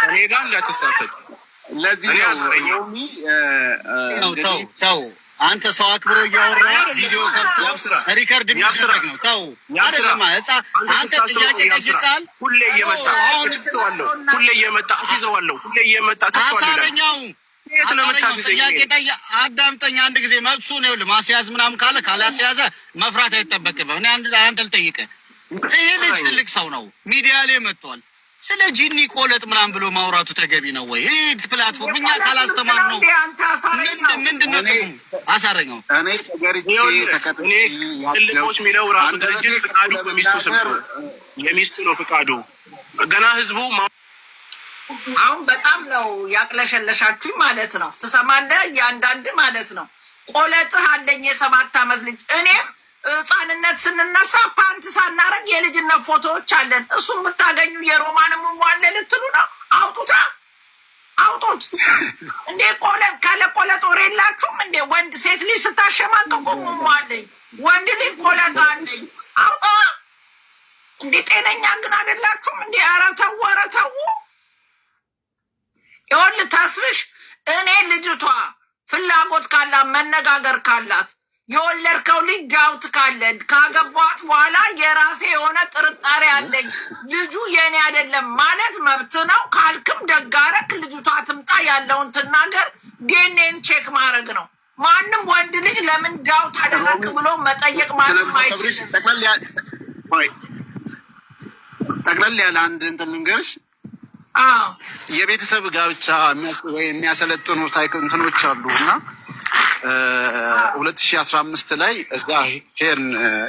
እኔ ጋር እንዳትሳፈጥ። ለዚህ ነው ተው አንተ ሰው አክብሮ እያወራ ቪዲዮ ከፍቶ ሪከርድ የሚያደርግ ነው። ተው አንተ ጥያቄ ጠይቃል። ሁሌ እየመጣ አሳረኛው አዳምጠኝ አንድ ጊዜ መብሱ ነው። ማስያዝ ምናምን ካለ ካላስያዘ መፍራት አይጠበቅም። እኔ አንተ ልጠይቅህ፣ ይሄ ልጅ ትልቅ ሰው ነው፣ ሚዲያ ላይ መጥቷል። ስለ ጂኒ ቆለጥ ምናምን ብሎ ማውራቱ ተገቢ ነው ወይ? ይህ ፕላትፎርም እኛ ካላስተማር ነው ምንድነው ጥቅሙ? አሳረኛው እኔ ትልቆች የሚለው ራሱ ድርጅት ፍቃዱ በሚስቱ ስም የሚስቱ ነው ፍቃዱ። ገና ህዝቡ አሁን በጣም ነው ያቅለሸለሻችሁ ማለት ነው። ትሰማለህ? እያንዳንድ ማለት ነው ቆለጥህ አለኝ የ7 ዓመት ልጅ እኔም ህፃንነት ስንነሳ ፓንት ሳናረግ የልጅነት ፎቶዎች አለን። እሱም ብታገኙ የሮማንም ዋለ ልትሉ ነው። አውጡት እንዴ! ቆለጥ ካለ ቆለጥ ወሬ የላችሁም እንዴ? ወንድ ሴት ልጅ ስታሸማቀቁ ሙሟለኝ፣ ወንድ ልጅ ቆለጥ አለኝ አውጣ እንዴ! ጤነኛ ግን አይደላችሁም እንዴ? ኧረ ተው ይኸውልህ ታስብሽ፣ እኔ ልጅቷ ፍላጎት ካላት መነጋገር ካላት የወለድከው ልጅ ዳውት ካለን ካገቧት በኋላ የራሴ የሆነ ጥርጣሬ አለኝ፣ ልጁ የኔ አይደለም ማለት መብት ነው። ካልክም ደጋረክ ልጅቷ ትምጣ፣ ያለውን ትናገር፣ ዲኤንኤን ቼክ ማድረግ ነው። ማንም ወንድ ልጅ ለምን ዳውት አደረክ ብሎ መጠየቅ ማለት አይችልም። ጠቅለል ያለ አንድ እንትን ልንገርሽ። የቤተሰብ ጋብቻ የሚያሰለጥኑ እንትኖች አሉ እና 2015 ላይ እዛ ሄድን፣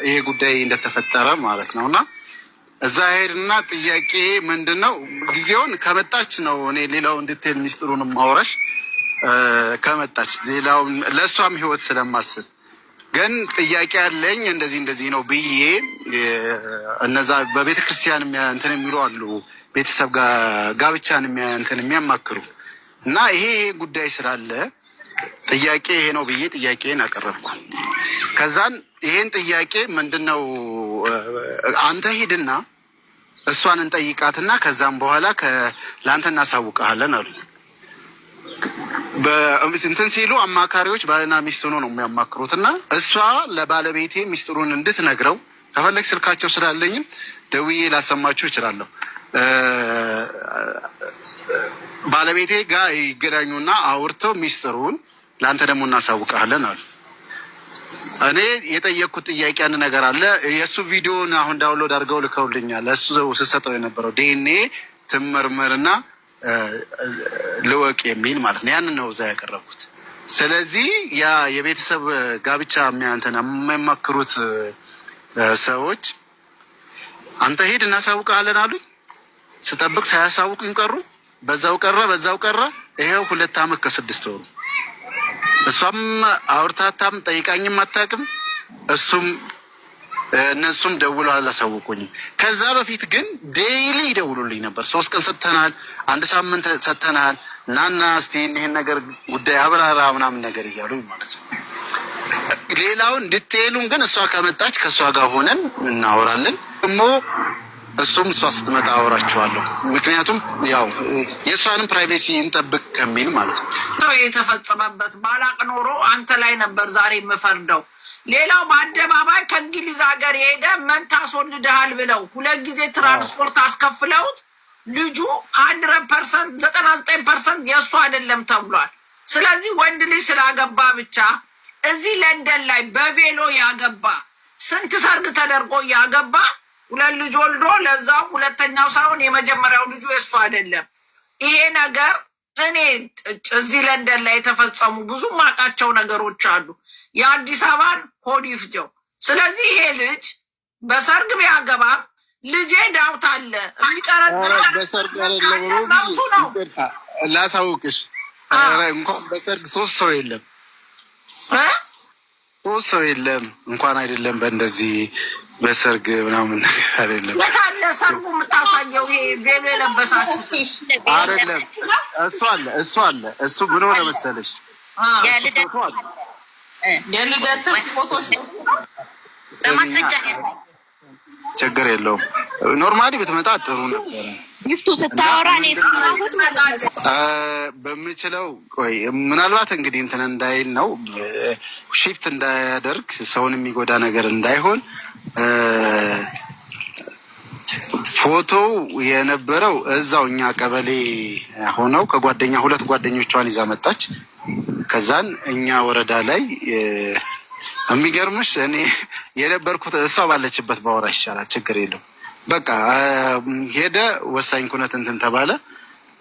ይሄ ጉዳይ እንደተፈጠረ ማለት ነው። እና እዛ ሄድና ጥያቄ ምንድነው ጊዜውን ከመጣች ነው እኔ ሌላው እንድትል ሚስጥሩን ማውረሽ ከመጣች ሌላው ለእሷም ህይወት ስለማስብ ግን ጥያቄ ያለኝ እንደዚህ ነው ብዬ እነዛ በቤተ ክርስቲያን እንትን የሚሉ አሉ፣ ቤተሰብ ጋብቻን እንትን የሚያማክሩ እና ይሄ ጉዳይ ስላለ ጥያቄ ይሄ ነው ብዬ ጥያቄን አቀረብኩ። ከዛን ይሄን ጥያቄ ምንድነው አንተ ሂድና እሷን እንጠይቃትና ከዛም በኋላ ለአንተ እናሳውቀሃለን አሉ። እንትን ሲሉ አማካሪዎች ባልና ሚስት ነው የሚያማክሩትና እሷ ለባለቤቴ ሚስጥሩን እንድትነግረው ከፈለግ ስልካቸው ስላለኝም ደውዬ ላሰማችሁ እችላለሁ። ባለቤቴ ጋር ይገናኙና አውርተው ሚስጥሩን ለአንተ ደግሞ እናሳውቃለን አሉ። እኔ የጠየቅኩት ጥያቄ አንድ ነገር አለ። የእሱ ቪዲዮን አሁን ዳውንሎድ አድርገው ልከውልኛል። እሱ ስሰጠው የነበረው ዲኤንኤ ትመርመርና ልወቅ የሚል ማለት ነው። ያንን ነው እዛ ያቀረብኩት። ስለዚህ ያ የቤተሰብ ጋብቻ የሚያማክሩት ሰዎች አንተ ሂድ እናሳውቃለን አሉኝ። ስጠብቅ ሳያሳውቁኝ ቀሩ። በዛው ቀረ። ይሄው 2 ዓመት ከ6 ወሩ። እሷም አውርታታም ጠይቃኝም አታውቅም። እነሱም ደውለው አላሳውቁኝም። ከዛ በፊት ግን ዴይሊ ይደውሉልኝ ነበር። 3 ቀን ሰጥተናል፣ 1 ሳምንት ሰጥተናል፣ ናና እስቲ ይሄን ነገር ጉዳይ አብራራ ምናምን ነገር እያሉኝ ማለት ነው። ሌላውን ዲቴይሉን ግን እሷ ከመጣች ከእሷ ጋር ሆነን እናወራለን። ደግሞ እሱም እሷ ስትመጣ አወራችኋለሁ። ምክንያቱም ያው የእሷንም ፕራይቬሲ እንጠብቅ ከሚል ማለት ነው። የተፈጸመበት ባላቅ ኖሮ አንተ ላይ ነበር ዛሬ የምፈርደው። ሌላው በአደባባይ ከእንግሊዝ ሀገር የሄደ መንታ አስወልደሃል ብለው 2 ጊዜ ትራንስፖርት አስከፍለውት ልጁ 100% 99% የእሱ አይደለም ተብሏል። ስለዚህ ወንድ ልጅ ስላገባ ብቻ እዚህ ለንደን ላይ በቬሎ ያገባ ስንት ሰርግ ተደርጎ ያገባ 2 ልጅ ወልዶ ለዛው ሁለተኛው ሳይሆን የመጀመሪያው ልጁ የእሱ አይደለም። ይሄ ነገር እኔ እዚህ ለንደን ላይ የተፈጸሙ ብዙ ማቃቸው ነገሮች አሉ። የአዲስ አበባን ሆድ ይፍጀው። ስለዚህ ይሄ ልጅ በሰርግ ቢያገባም ልጄ ዳውት አለ በሰርግ ነው ላሳውቅሽ። እንኳን በሰርግ 3 ሰው የለም 3 ሰው የለም እንኳን አይደለም በእንደዚህ በሰርግ ምናምን አይደለም። የታለ ሰርጉ የምታሳየው? ይሄ ቬሎ የለበሳችሁ አይደለም። እሱ አለ እሱ ምን ሆነ መሰለሽ የልደት ፎቶች ችግር የለውም። ኖርማሊ ብትመጣ ጥሩ ነበር። ጊፍቱ ስታወራ እኔ ስታወት በምችለው ቆይ ምናልባት እንግዲህ እንትን እንዳይል ነው ሺፍት እንዳያደርግ ሰውን የሚጎዳ ነገር እንዳይሆን ፎቶው የነበረው እዛው እኛ ቀበሌ ሆነው ከጓደኛ ሁለት ጓደኞቿን ይዛ መጣች። ከዛን እኛ ወረዳ ላይ የሚገርምሽ እኔ የነበርኩት እሷ ባለችበት ባወራ ይቻላል፣ ችግር የለው። በቃ ሄደ ወሳኝ ኩነት እንትን ተባለ።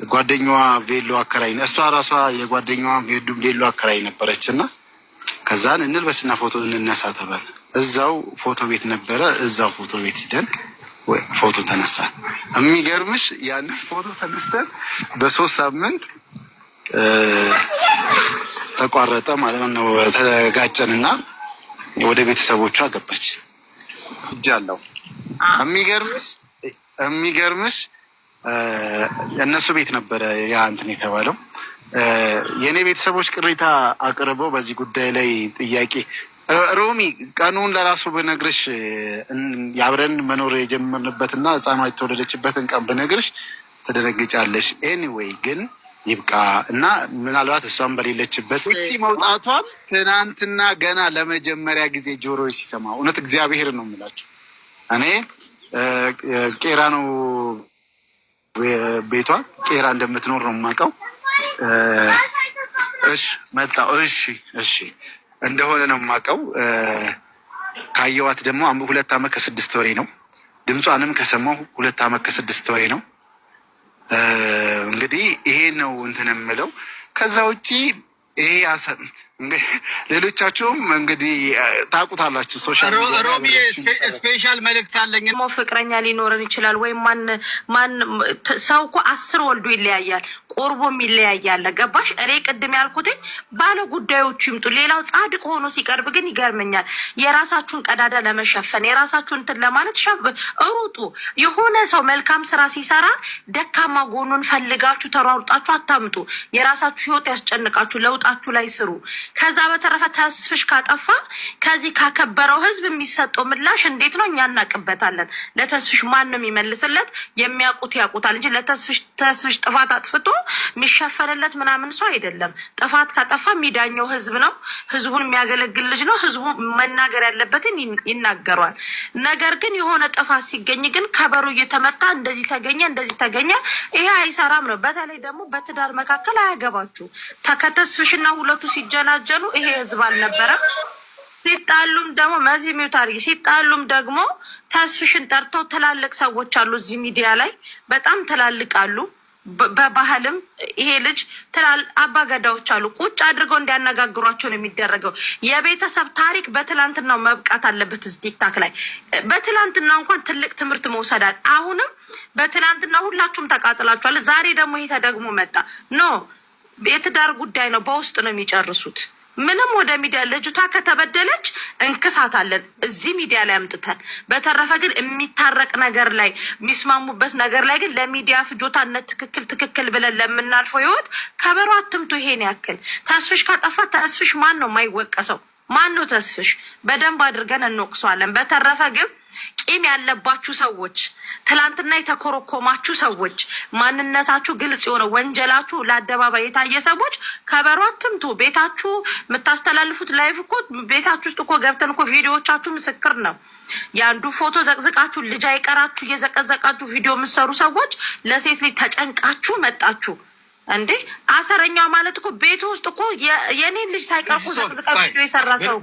ጓደኛዋ ቬሎ አከራይ እሷ ራሷ የጓደኛዋ ቬሎ አከራይ ነበረች እና ከዛን እንልበስና ፎቶ እንነሳ ተባለ። እዛው ፎቶ ቤት ነበረ። እዛው ፎቶ ቤት ሂደን ፎቶ ተነሳ። የሚገርምሽ ያን ፎቶ ተነስተን በ3 ሳምንት ተቋረጠ ማለት ነው። ተጋጨንና ወደ ቤተሰቦቿ ገባች እጃለው። የሚገርምሽ እነሱ ቤት ነበረ ያ እንትን የተባለው። የእኔ ቤተሰቦች ቅሬታ አቅርበው በዚህ ጉዳይ ላይ ጥያቄ ሮሚ ቀኑን ለራሱ ብነግርሽ የአብረን መኖር የጀመርንበትና ህፃኗ የተወለደችበትን ቀን ብነግርሽ ትደነግጫለሽ። ኤኒዌይ ግን ይብቃ እና ምናልባት እሷን በሌለችበት ውጭ መውጣቷን ትናንትና ገና ለመጀመሪያ ጊዜ ጆሮ ሲሰማ እውነት እግዚአብሔር ነው የምላቸው። እኔ ቄራ ነው ቤቷ፣ ቄራ እንደምትኖር ነው የማውቀው። እሺ መጣሁ። እሺ እንደሆነ ነው የማውቀው። ካየዋት ደግሞ 2 ዓመት ከ6 ወሬ ነው። ድምጿንም ከሰማሁ 2 ዓመት ከ6 ወሬ ነው። እንግዲህ ይሄ ነው እንትን የምለው። ከዛ ውጪ ይሄ ሌሎቻችሁም እንግዲህ ታውቁታላችሁ። ሶሻል ሮሚ ስፔሻል መልእክት አለኝ። ፍቅረኛ ሊኖረን ይችላል ወይም ማን ሰው እኮ 10 ወልዶ ይለያያል፣ ቆርቦም ይለያያል። ገባሽ? እኔ ቅድም ያልኩትኝ ባለ ጉዳዮቹ ይምጡ። ሌላው ጻድቅ ሆኖ ሲቀርብ ግን ይገርመኛል። የራሳችሁን ቀዳዳ ለመሸፈን የራሳችሁን እንትን ለማለት ሩጡ። የሆነ ሰው መልካም ስራ ሲሰራ ደካማ ጎኑን ፈልጋችሁ ተሯሩጣችሁ አታምጡ። የራሳችሁ ህይወት ያስጨንቃችሁ፣ ለውጣችሁ ላይ ስሩ። ከዛ በተረፈ ተስፍሽ ካጠፋ ከዚህ ካከበረው ህዝብ የሚሰጠው ምላሽ እንዴት ነው? እኛ እናቅበታለን። ለተስፍሽ ማን ነው የሚመልስለት? የሚያውቁት ያውቁታል እንጂ ለተስፍሽ ጥፋት አጥፍቶ የሚሸፈንለት ምናምን ሰው አይደለም። ጥፋት ካጠፋ የሚዳኘው ህዝብ ነው። ህዝቡን የሚያገለግል ልጅ ነው። ህዝቡ መናገር ያለበትን ይናገሯል። ነገር ግን የሆነ ጥፋት ሲገኝ ግን ከበሩ እየተመታ እንደዚህ ተገኘ ይሄ አይሰራም ነው። በተለይ ደግሞ በትዳር መካከል አያገባችሁ። ከተስፍሽና ሁለቱ ሲጀናጀኑ ይሄ ህዝብ አልነበረም። ሲጣሉም ደግሞ መዚህ ሚውታሪ ሲጣሉም ደግሞ ተስፍሽን ጠርተው ትላልቅ ሰዎች አሉ እዚህ ሚዲያ ላይ በጣም ትላልቃሉ። በባህልም ይሄ ልጅ አባገዳዎች አሉ ቁጭ አድርገው እንዲያነጋግሯቸው ነው የሚደረገው። የቤተሰብ ታሪክ በትላንትናው መብቃት አለበት። እዚህ ቲክታክ ላይ በትላንትና እንኳን ትልቅ ትምህርት መውሰዳል። አሁንም በትላንትና ሁላችሁም ተቃጥላችኋል። ዛሬ ደግሞ ይሄ ተደግሞ መጣ። ኖ የትዳር ጉዳይ ነው፣ በውስጥ ነው የሚጨርሱት። ምንም ወደ ሚዲያ ልጅቷ ከተበደለች እንክሳታለን እዚህ ሚዲያ ላይ አምጥተን። በተረፈ ግን የሚታረቅ ነገር ላይ የሚስማሙበት ነገር ላይ ግን ለሚዲያ ፍጆታነት ትክክል ብለን ለምናልፈው ህይወት ከበሮ አትምቶ። ይሄን ያክል ተስፍሽ ካጠፋ ተስፍሽ ማን ነው የማይወቀሰው? ማን ነው ተስፍሽ? በደንብ አድርገን እንወቅሰዋለን። በተረፈ ግን ቂም ያለባችሁ ሰዎች፣ ትላንትና የተኮረኮማችሁ ሰዎች፣ ማንነታችሁ ግልጽ የሆነ ወንጀላችሁ ለአደባባይ የታየ ሰዎች ከበሮ አትምቱ። ቤታችሁ የምታስተላልፉት ላይፍ እኮ ቤታችሁ ውስጥ እኮ ገብተን እኮ ቪዲዮዎቻችሁ ምስክር ነው። የአንዱ ፎቶ ዘቅዝቃችሁ ልጅ አይቀራችሁ እየዘቀዘቃችሁ ቪዲዮ የምትሰሩ ሰዎች ለሴት ልጅ ተጨንቃችሁ መጣችሁ እንዴ? አሰረኛው ማለት እኮ ቤት ውስጥ እኮ የኔን ልጅ ሳይቀርኩ ዘቅዝቃችሁ ቪዲዮ የሰራ ሰው